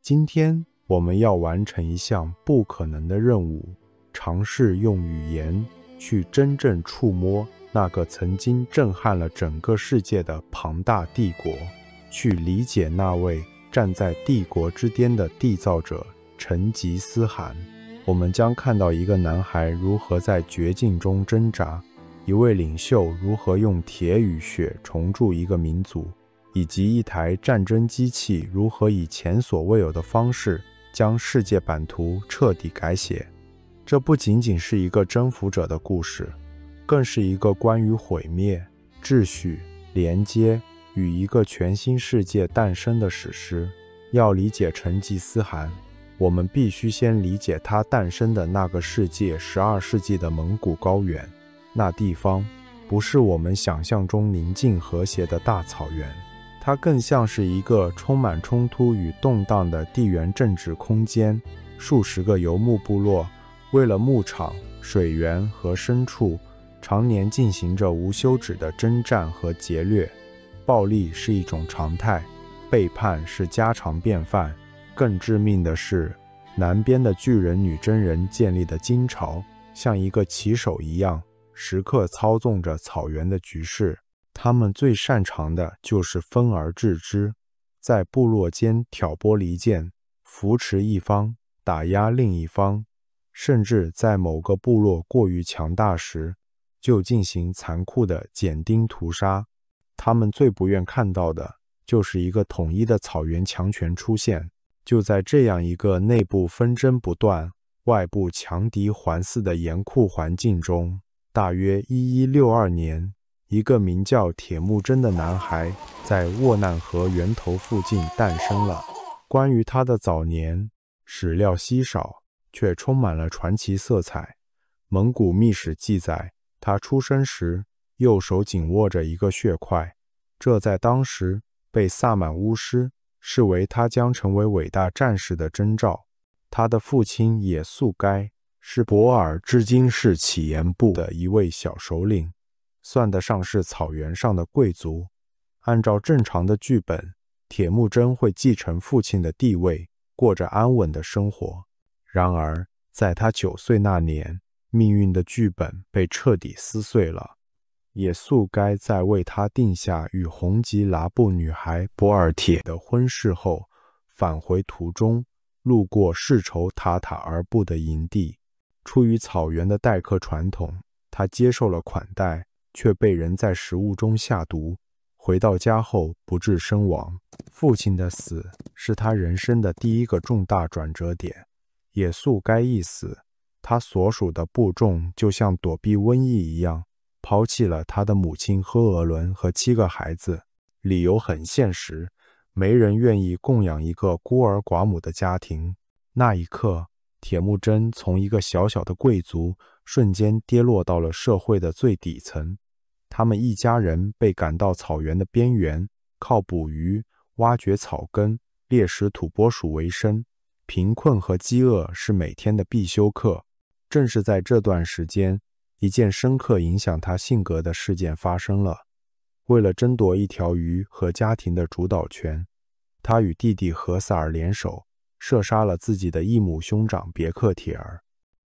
今天我们要完成一项不可能的任务，尝试用语言去真正触摸那个曾经震撼了整个世界的庞大帝国，去理解那位站在帝国之巅的缔造者成吉思汗。我们将看到一个男孩如何在绝境中挣扎，一位领袖如何用铁与血重铸一个民族，以及一台战争机器如何以前所未有的方式将世界版图彻底改写。这不仅仅是一个征服者的故事，更是一个关于毁灭、秩序、连接与一个全新世界诞生的史诗。要理解成吉思汗，我们必须先理解他诞生的那个世界12世纪的蒙古高原。那地方不是我们想象中宁静和谐的大草原，它更像是一个充满冲突与动荡的地缘政治空间。数十个游牧部落为了牧场、水源和牲畜，常年进行着无休止的征战和劫掠。暴力是一种常态，背叛是家常便饭。更致命的是，南边的巨人女真人建立的金朝，像一个棋手一样，时刻操纵着草原的局势。他们最擅长的就是分而治之，在部落间挑拨离间，扶持一方，打压另一方，甚至在某个部落过于强大时，就进行残酷的剪钉屠杀。他们最不愿看到的就是一个统一的草原强权出现。就在这样一个内部纷争不断、外部强敌环伺的严酷环境中，大约1162年，一个名叫铁木真的男孩在沃难河源头附近诞生了。关于他的早年，史料稀少，却充满了传奇色彩。蒙古秘史记载，他出生时右手紧握着一个血块，这在当时被萨满巫师视为他将成为伟大战士的征兆。他的父亲也速该是博尔支金氏乞颜部的一位小首领，算得上是草原上的贵族。按照正常的剧本，铁木真会继承父亲的地位，过着安稳的生活。然而，在他9岁那年，命运的剧本被彻底撕碎了。也速该在为他定下与红吉拉部女孩博尔铁的婚事后，返回途中路过世仇塔塔尔部的营地。出于草原的待客传统，他接受了款待，却被人在食物中下毒。回到家后不治身亡。父亲的死是他人生的第一个重大转折点。也速该一死，他所属的部众就像躲避瘟疫一样，抛弃了他的母亲赫额伦和7个孩子。理由很现实，没人愿意供养一个孤儿寡母的家庭。那一刻，铁木真从一个小小的贵族瞬间跌落到了社会的最底层。他们一家人被赶到草原的边缘，靠捕鱼、挖掘草根、猎食土拨鼠为生。贫困和饥饿是每天的必修课。正是在这段时间，一件深刻影响他性格的事件发生了。为了争夺一条鱼和家庭的主导权，他与弟弟何萨尔联手，射杀了自己的异母兄长别克铁儿。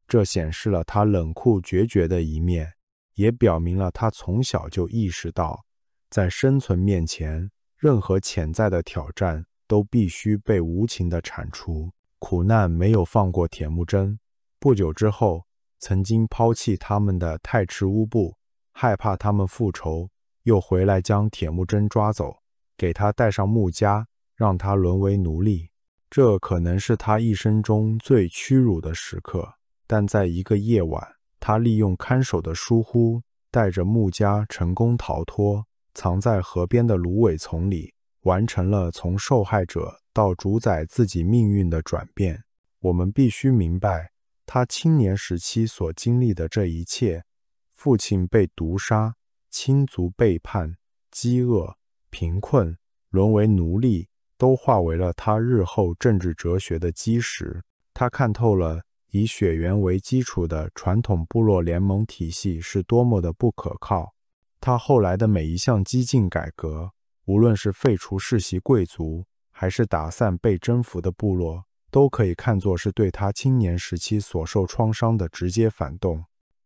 这显示了他冷酷决绝的一面，也表明了他从小就意识到，在生存面前，任何潜在的挑战都必须被无情地铲除。苦难没有放过铁木真。不久之后，曾经抛弃他们的太赤乌部害怕他们复仇，又回来将铁木真抓走，给他戴上木枷，让他沦为奴隶。这可能是他一生中最屈辱的时刻。但在一个夜晚，他利用看守的疏忽，带着木枷成功逃脱，藏在河边的芦苇丛里，完成了从受害者到主宰自己命运的转变。我们必须明白，他青年时期所经历的这一切，父亲被毒杀，亲族背叛，饥饿、贫困，沦为奴隶，都化为了他日后政治哲学的基石。他看透了以血缘为基础的传统部落联盟体系是多么的不可靠。他后来的每一项激进改革，无论是废除世袭贵族、还是打散被征服的部落，都可以看作是对他青年时期所受创伤的直接反动。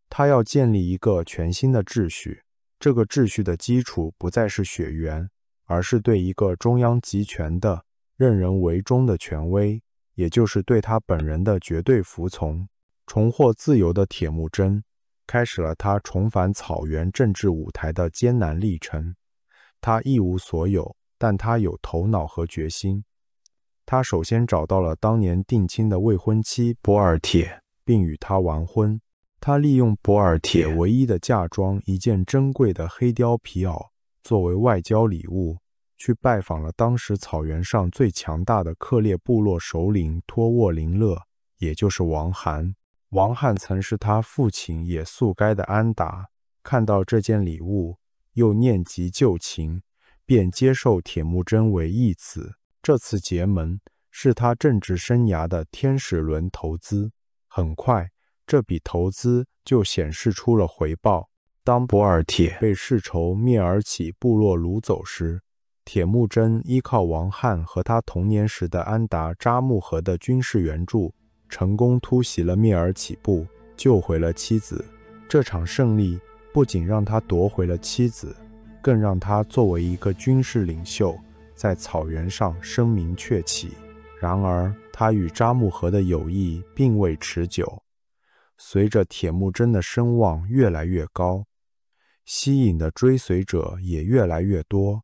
他要建立一个全新的秩序，这个秩序的基础不再是血缘，而是对一个中央集权的、任人唯忠的权威，也就是对他本人的绝对服从。重获自由的铁木真开始了他重返草原政治舞台的艰难历程。他一无所有，但他有头脑和决心。他首先找到了当年定亲的未婚妻博尔铁，并与她完婚。他利用博尔铁唯一的嫁妆一件珍贵的黑貂皮袄作为外交礼物，去拜访了当时草原上最强大的克烈部落首领托沃林勒，也就是王罕。王罕曾是他父亲也速该的安达，看到这件礼物，又念及旧情，便接受铁木真为义子。这次结盟是他政治生涯的天使轮投资。很快，这笔投资就显示出了回报。当博尔铁被世仇蔑尔乞部落掳走时，铁木真依靠王罕和他童年时的安达扎木合的军事援助，成功突袭了蔑尔乞部，救回了妻子。这场胜利不仅让他夺回了妻子，更让他作为一个军事领袖在草原上声名鹊起。然而，他与扎木合的友谊并未持久。随着铁木真的声望越来越高，吸引的追随者也越来越多，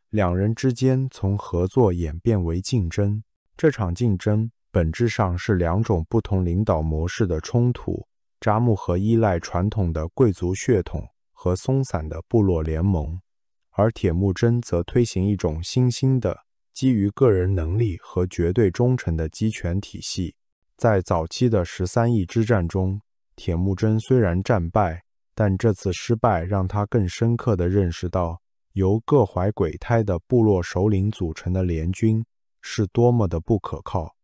两人之间从合作演变为竞争。这场竞争本质上是两种不同领导模式的冲突。扎木合依赖传统的贵族血统和松散的部落联盟，而铁木真则推行一种新兴的基于个人能力和绝对忠诚的集权体系。在早期的13邑之战中，铁木真虽然战败，但这次失败让他更深刻地认识到，由各怀鬼胎的部落首领组成的联军是多么的不可靠。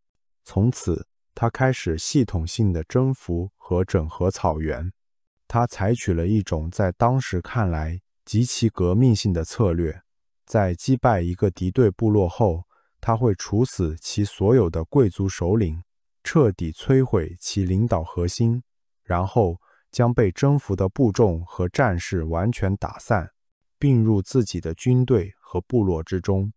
从此，他开始系统性的征服和整合草原。他采取了一种在当时看来极其革命性的策略。在击败一个敌对部落后，他会处死其所有的贵族首领，彻底摧毁其领导核心，然后将被征服的部众和战士完全打散，并入自己的军队和部落之中。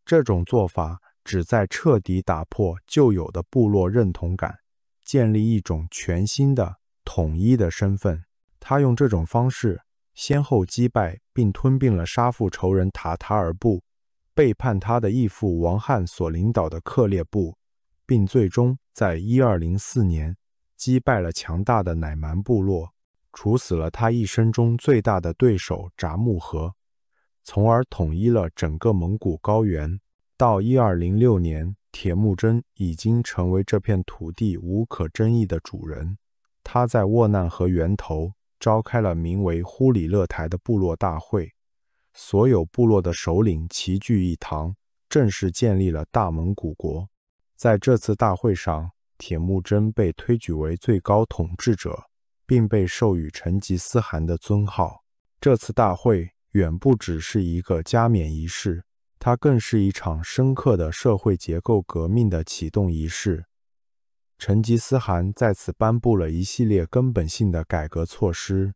这种做法旨在彻底打破旧有的部落认同感，建立一种全新的统一的身份。他用这种方式先后击败并吞并了杀父仇人塔塔尔部，背叛他的义父王罕所领导的克烈部，并最终在1204年击败了强大的乃蛮部落，处死了他一生中最大的对手札木合，从而统一了整个蒙古高原。到1206年，铁木真已经成为这片土地无可争议的主人。他在沃难河源头召开了名为忽里勒台的部落大会，所有部落的首领齐聚一堂，正式建立了大蒙古国。在这次大会上，铁木真被推举为最高统治者，并被授予成吉思汗的尊号。这次大会远不只是一个加冕仪式，它更是一场深刻的社会结构革命的启动仪式。成吉思汗在此颁布了一系列根本性的改革措施，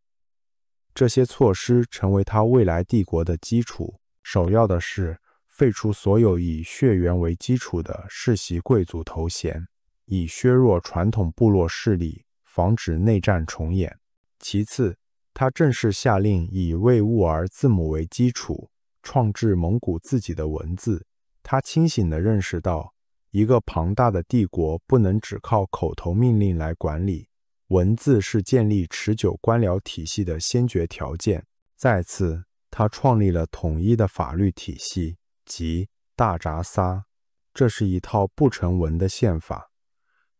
这些措施成为他未来帝国的基础。首要的是废除所有以血缘为基础的世袭贵族头衔，以削弱传统部落势力，防止内战重演。其次，他正式下令以维吾尔字母为基础，创制蒙古自己的文字。他清醒地认识到，一个庞大的帝国不能只靠口头命令来管理，文字是建立持久官僚体系的先决条件。再次，他创立了统一的法律体系，即大札撒，这是一套不成文的宪法。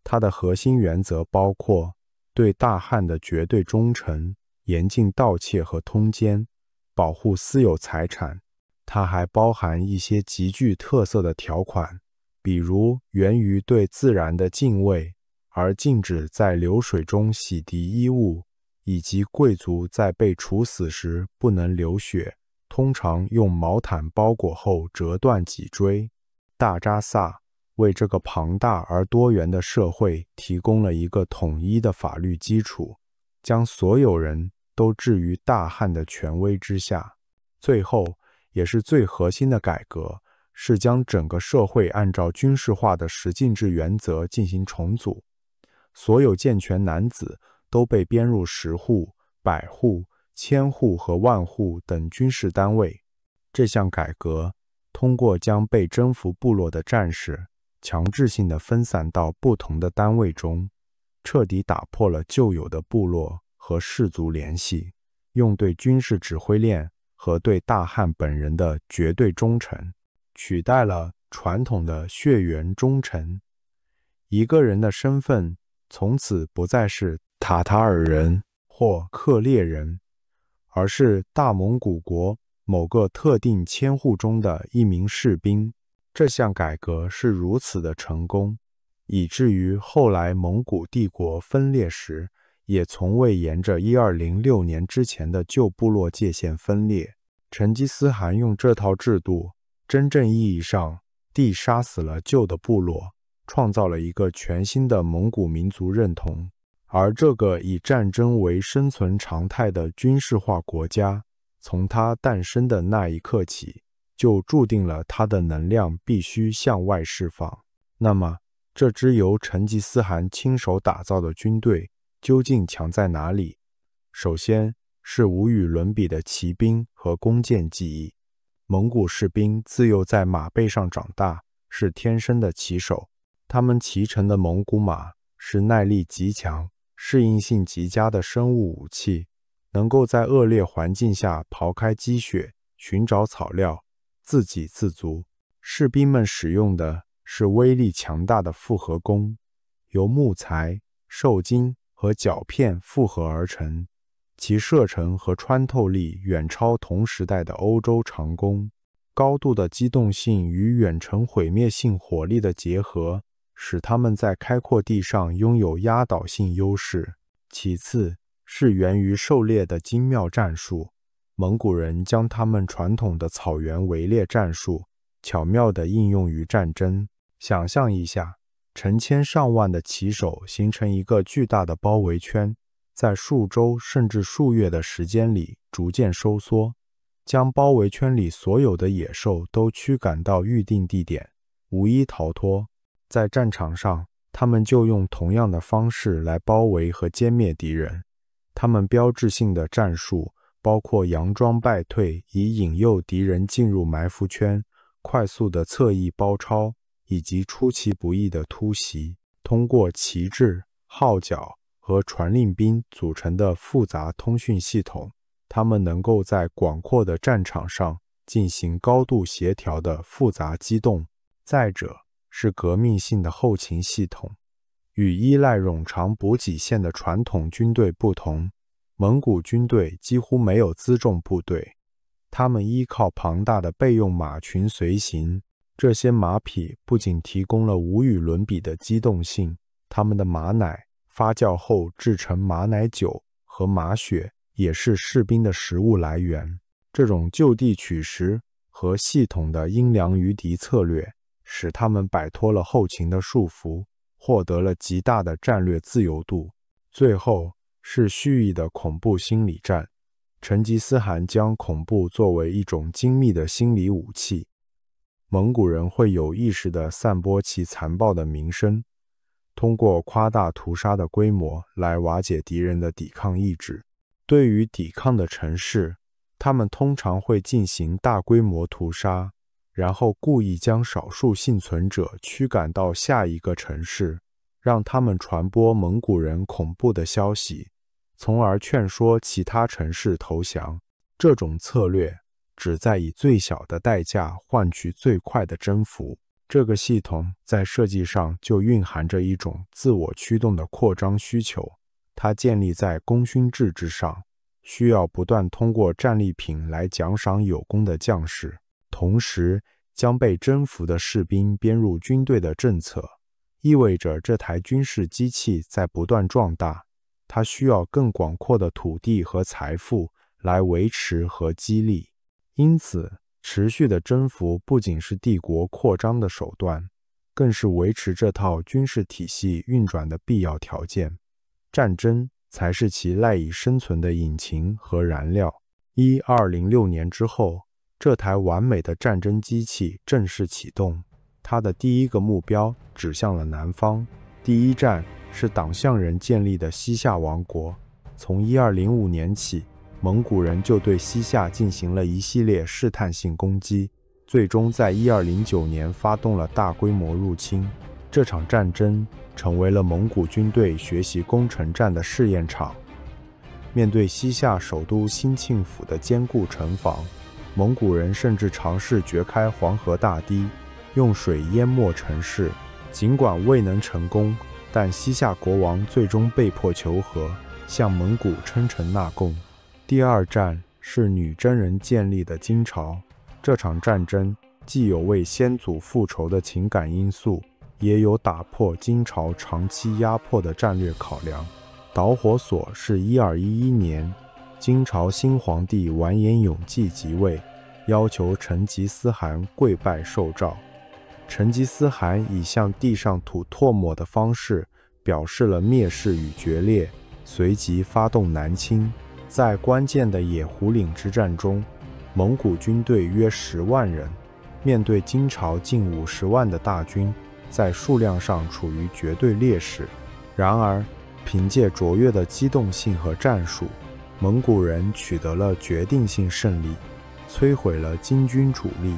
它的核心原则包括对大汉的绝对忠诚，严禁盗窃和通奸，保护私有财产。它还包含一些极具特色的条款，比如源于对自然的敬畏，而禁止在流水中洗涤衣物，以及贵族在被处死时不能流血，通常用毛毯包裹后折断脊椎。大扎萨为这个庞大而多元的社会提供了一个统一的法律基础，将所有人都置于大汗的权威之下。最后也是最核心的改革，是将整个社会按照军事化的十进制原则进行重组，所有健全男子都被编入10户、100户、1000户和10000户等军事单位。这项改革通过将被征服部落的战士强制性地分散到不同的单位中，彻底打破了旧有的部落和氏族联系，用对军事指挥链和对大汗本人的绝对忠诚，取代了传统的血缘忠诚。一个人的身份从此不再是塔塔尔人或克烈人，而是大蒙古国某个特定1000户中的一名士兵。这项改革是如此的成功，以至于后来蒙古帝国分裂时，也从未沿着1206年之前的旧部落界限分裂。成吉思汗用这套制度，真正意义上地杀死了旧的部落，创造了一个全新的蒙古民族认同。而这个以战争为生存常态的军事化国家，从它诞生的那一刻起，就注定了它的能量必须向外释放。那么，这支由成吉思汗亲手打造的军队究竟强在哪里？首先是无与伦比的骑兵和弓箭技艺。蒙古士兵自幼在马背上长大，是天生的骑手。他们骑乘的蒙古马是耐力极强、适应性极佳的生物武器，能够在恶劣环境下刨开积雪，寻找草料，自给自足。士兵们使用的是威力强大的复合弓，由木材、受精和角片复合而成，其射程和穿透力远超同时代的欧洲长弓。高度的机动性与远程毁灭性火力的结合，使他们在开阔地上拥有压倒性优势。其次是源于狩猎的精妙战术，蒙古人将他们传统的草原围猎战术巧妙地应用于战争。想象一下，成千上万的骑手形成一个巨大的包围圈，在数周甚至数月的时间里逐渐收缩，将包围圈里所有的野兽都驱赶到预定地点，无一逃脱。在战场上，他们就用同样的方式来包围和歼灭敌人。他们标志性的战术包括佯装败退，以引诱敌人进入埋伏圈，快速的侧翼包抄，以及出其不意的突袭。通过旗帜、号角和传令兵组成的复杂通讯系统，他们能够在广阔的战场上进行高度协调的复杂机动。再者是革命性的后勤系统。与依赖冗长补给线的传统军队不同，蒙古军队几乎没有辎重部队，他们依靠庞大的备用马群随行。这些马匹不仅提供了无与伦比的机动性，他们的马奶发酵后制成马奶酒和马血也是士兵的食物来源。这种就地取食和系统的因粮于敌策略，使他们摆脱了后勤的束缚，获得了极大的战略自由度。最后是蓄意的恐怖心理战。成吉思汗将恐怖作为一种精密的心理武器，蒙古人会有意识地散播其残暴的名声，通过夸大屠杀的规模来瓦解敌人的抵抗意志。对于抵抗的城市，他们通常会进行大规模屠杀，然后故意将少数幸存者驱赶到下一个城市，让他们传播蒙古人恐怖的消息，从而劝说其他城市投降。这种策略旨在以最小的代价换取最快的征服。这个系统在设计上就蕴含着一种自我驱动的扩张需求，它建立在功勋制之上，需要不断通过战利品来奖赏有功的将士，同时将被征服的士兵编入军队的政策，意味着这台军事机器在不断壮大，它需要更广阔的土地和财富来维持和激励。因此，持续的征服不仅是帝国扩张的手段，更是维持这套军事体系运转的必要条件。战争才是其赖以生存的引擎和燃料。1206年之后，这台完美的战争机器正式启动，它的第一个目标指向了南方。第一站是党项人建立的西夏王国。从1205年起，蒙古人就对西夏进行了一系列试探性攻击，最终在1209年发动了大规模入侵。这场战争成为了蒙古军队学习攻城战的试验场。面对西夏首都兴庆府的坚固城防，蒙古人甚至尝试掘开黄河大堤，用水淹没城市。尽管未能成功，但西夏国王最终被迫求和，向蒙古称臣纳贡。第二站是女真人建立的金朝。这场战争既有为先祖复仇的情感因素，也有打破金朝长期压迫的战略考量。导火索是1211年，金朝新皇帝完颜永济即位，要求成吉思汗跪拜受诏。成吉思汗以向地上吐唾沫的方式表示了蔑视与决裂，随即发动南侵。在关键的野狐岭之战中，蒙古军队约10万人，面对金朝近50万的大军，在数量上处于绝对劣势。然而，凭借卓越的机动性和战术，蒙古人取得了决定性胜利，摧毁了金军主力。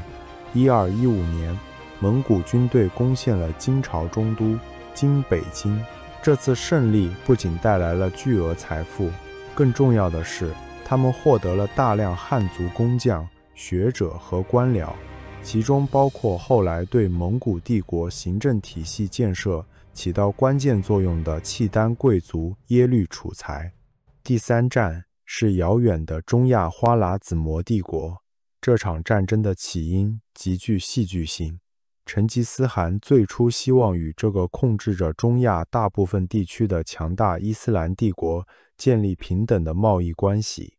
1215年，蒙古军队攻陷了金朝中都金北京。这次胜利不仅带来了巨额财富，更重要的是，他们获得了大量汉族工匠、学者和官僚，其中包括后来对蒙古帝国行政体系建设起到关键作用的契丹贵族耶律楚材。第三站是遥远的中亚花剌子模帝国。这场战争的起因极具戏剧性。成吉思汗最初希望与这个控制着中亚大部分地区的强大伊斯兰帝国建立平等的贸易关系。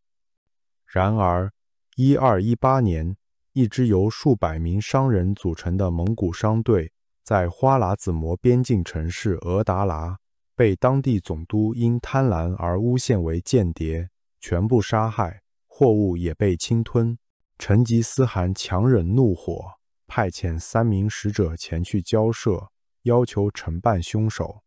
然而，1218年，一支由数百名商人组成的蒙古商队在花剌子模边境城市额达拉被当地总督因贪婪而诬陷为间谍，全部杀害，货物也被侵吞。成吉思汗强忍怒火，派遣3名使者前去交涉，要求惩办凶手。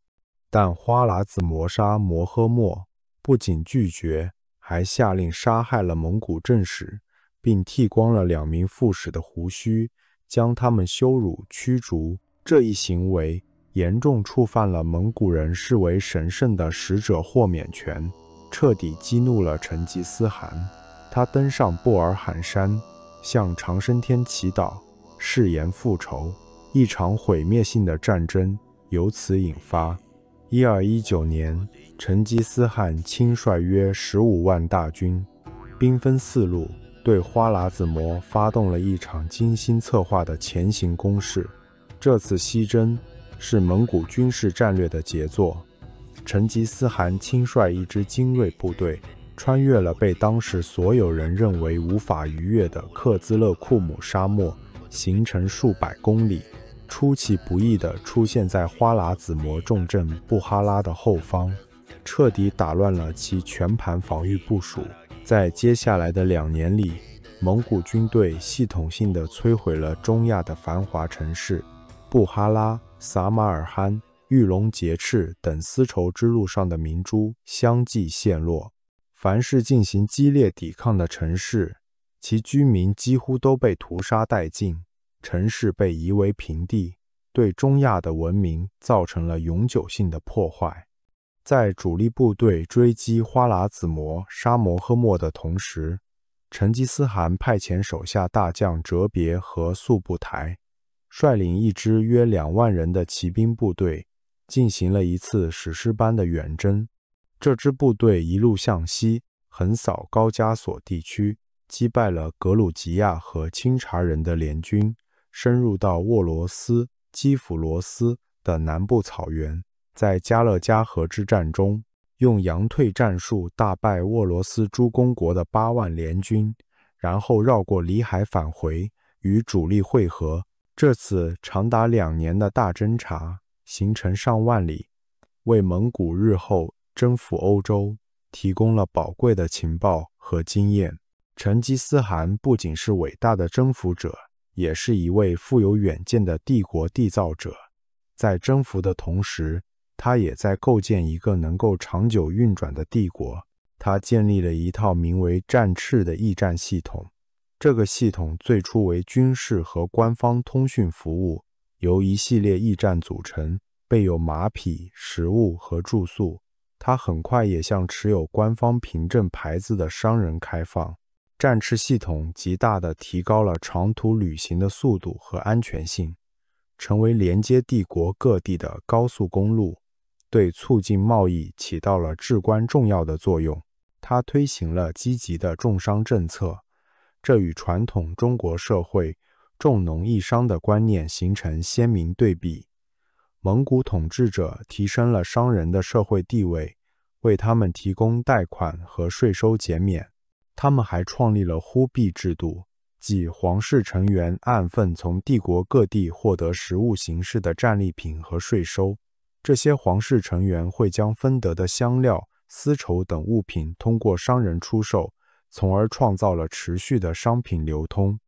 但花剌子模沙摩诃末不仅拒绝，还下令杀害了蒙古正使，并剃光了2名副使的胡须，将他们羞辱驱逐。这一行为严重触犯了蒙古人视为神圣的使者豁免权，彻底激怒了成吉思汗。他登上布尔罕山，向长生天祈祷，誓言复仇。一场毁灭性的战争由此引发。1219年，成吉思汗亲率约15万大军，兵分4路，对花剌子模发动了一场精心策划的前行攻势。这次西征是蒙古军事战略的杰作。成吉思汗亲率一支精锐部队，穿越了被当时所有人认为无法逾越的克孜勒库姆沙漠，行程数百公里，出其不意地出现在花剌子模重镇布哈拉的后方，彻底打乱了其全盘防御部署。在接下来的2年里，蒙古军队系统性地摧毁了中亚的繁华城市，布哈拉、撒马尔罕、玉龙节赤等丝绸之路上的明珠相继陷落。凡是进行激烈抵抗的城市，其居民几乎都被屠杀殆尽，城市被夷为平地，对中亚的文明造成了永久性的破坏。在主力部队追击花剌子模、沙摩诃末的同时，成吉思汗派遣手下大将哲别和速不台，率领一支约2万人的骑兵部队，进行了一次史诗般的远征。这支部队一路向西，横扫高加索地区，击败了格鲁吉亚和钦察人的联军，深入到沃罗斯、基辅罗斯的南部草原。在加勒加河之战中，用佯退战术大败沃罗斯诸公国的8万联军，然后绕过里海返回，与主力会合。这次长达2年的大侦察，行程上万里，为蒙古日后征服欧洲提供了宝贵的情报和经验。成吉思汗不仅是伟大的征服者，也是一位富有远见的帝国缔造者。在征服的同时，他也在构建一个能够长久运转的帝国。他建立了一套名为战赤的驿站系统，这个系统最初为军事和官方通讯服务，由一系列驿站组成，备有马匹、食物和住宿。它很快也向持有官方凭证牌子的商人开放。战赤系统极大地提高了长途旅行的速度和安全性，成为连接帝国各地的高速公路，对促进贸易起到了至关重要的作用。它推行了积极的重商政策，这与传统中国社会重农抑商的观念形成鲜明对比。蒙古统治者提升了商人的社会地位，为他们提供贷款和税收减免。他们还创立了呼币制度，即皇室成员按份从帝国各地获得实物形式的战利品和税收。这些皇室成员会将分得的香料、丝绸等物品通过商人出售，从而创造了持续的商品流通。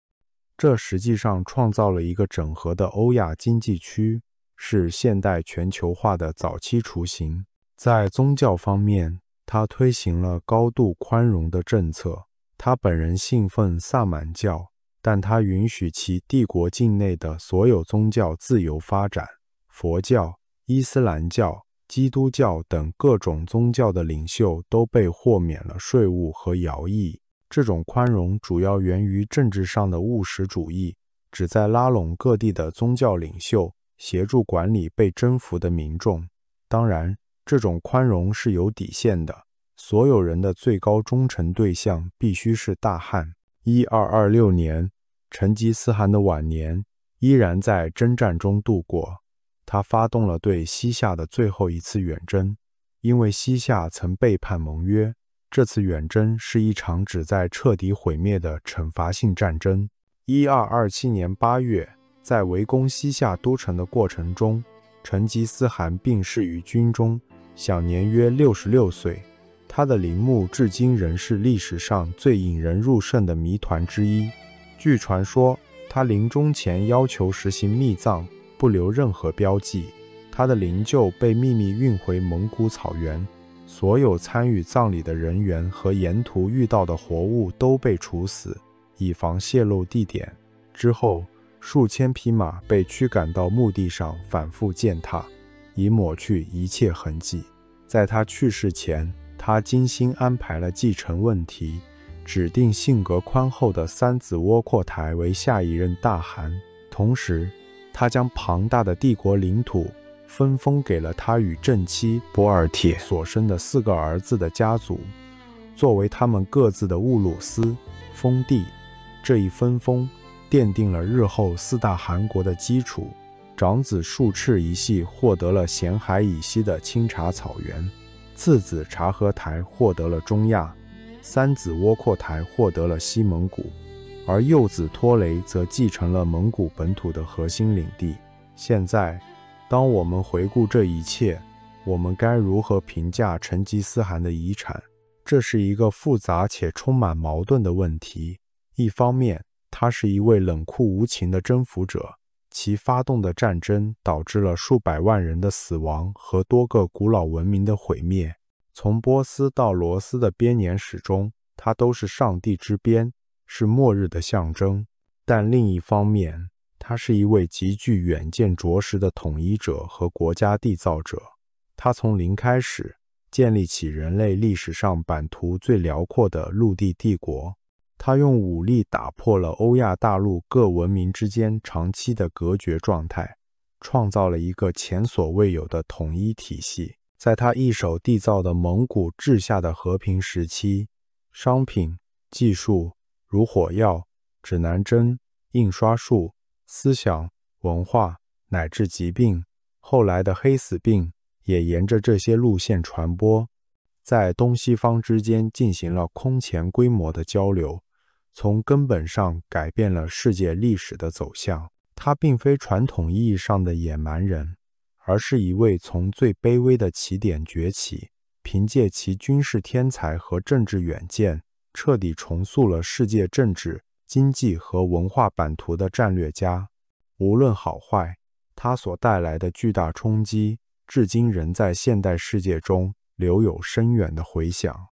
这实际上创造了一个整合的欧亚经济区，是现代全球化的早期雏形。在宗教方面，他推行了高度宽容的政策。他本人信奉萨满教，但他允许其帝国境内的所有宗教自由发展。佛教、伊斯兰教、基督教等各种宗教的领袖都被豁免了税务和徭役。这种宽容主要源于政治上的务实主义，旨在拉拢各地的宗教领袖，协助管理被征服的民众。当然，这种宽容是有底线的，所有人的最高忠诚对象必须是大汗。1226年，成吉思汗的晚年依然在征战中度过。他发动了对西夏的最后一次远征，因为西夏曾背叛盟约，这次远征是一场旨在彻底毁灭的惩罚性战争。1227年8月，在围攻西夏都城的过程中，成吉思汗病逝于军中，享年约66岁。他的陵墓至今仍是历史上最引人入胜的谜团之一。据传说，他临终前要求实行秘葬，不留任何标记。他的灵柩被秘密运回蒙古草原，所有参与葬礼的人员和沿途遇到的活物都被处死，以防泄露地点。之后，数千匹马被驱赶到墓地上反复践踏，以抹去一切痕迹。在他去世前，他精心安排了继承问题，指定性格宽厚的三子窝阔台为下一任大汗。同时，他将庞大的帝国领土分封给了他与正妻博尔帖所生的4个儿子的家族，作为他们各自的兀鲁斯封地。这一分封奠定了日后4大汗国的基础。长子术赤一系获得了咸海以西的清察草原，次子察合台获得了中亚，三子窝阔台获得了西蒙古，而幼子托雷则继承了蒙古本土的核心领地。现在，当我们回顾这一切，我们该如何评价成吉思汗的遗产？这是一个复杂且充满矛盾的问题。一方面，他是一位冷酷无情的征服者，其发动的战争导致了数百万人的死亡和多个古老文明的毁灭。从波斯到罗斯的编年史中，它都是上帝之鞭，是末日的象征。但另一方面，他是一位极具远见卓识的统一者和国家缔造者。他从零开始，建立起人类历史上版图最辽阔的陆地帝国。他用武力打破了欧亚大陆各文明之间长期的隔绝状态，创造了一个前所未有的统一体系。在他一手缔造的蒙古治下的和平时期，商品、技术如火药、指南针、印刷术、思想、文化乃至疾病，后来的黑死病也沿着这些路线传播，在东西方之间进行了空前规模的交流，从根本上改变了世界历史的走向。他并非传统意义上的野蛮人，而是一位从最卑微的起点崛起，凭借其军事天才和政治远见，彻底重塑了世界政治、经济和文化版图的战略家。无论好坏，他所带来的巨大冲击，至今仍在现代世界中留有深远的回响。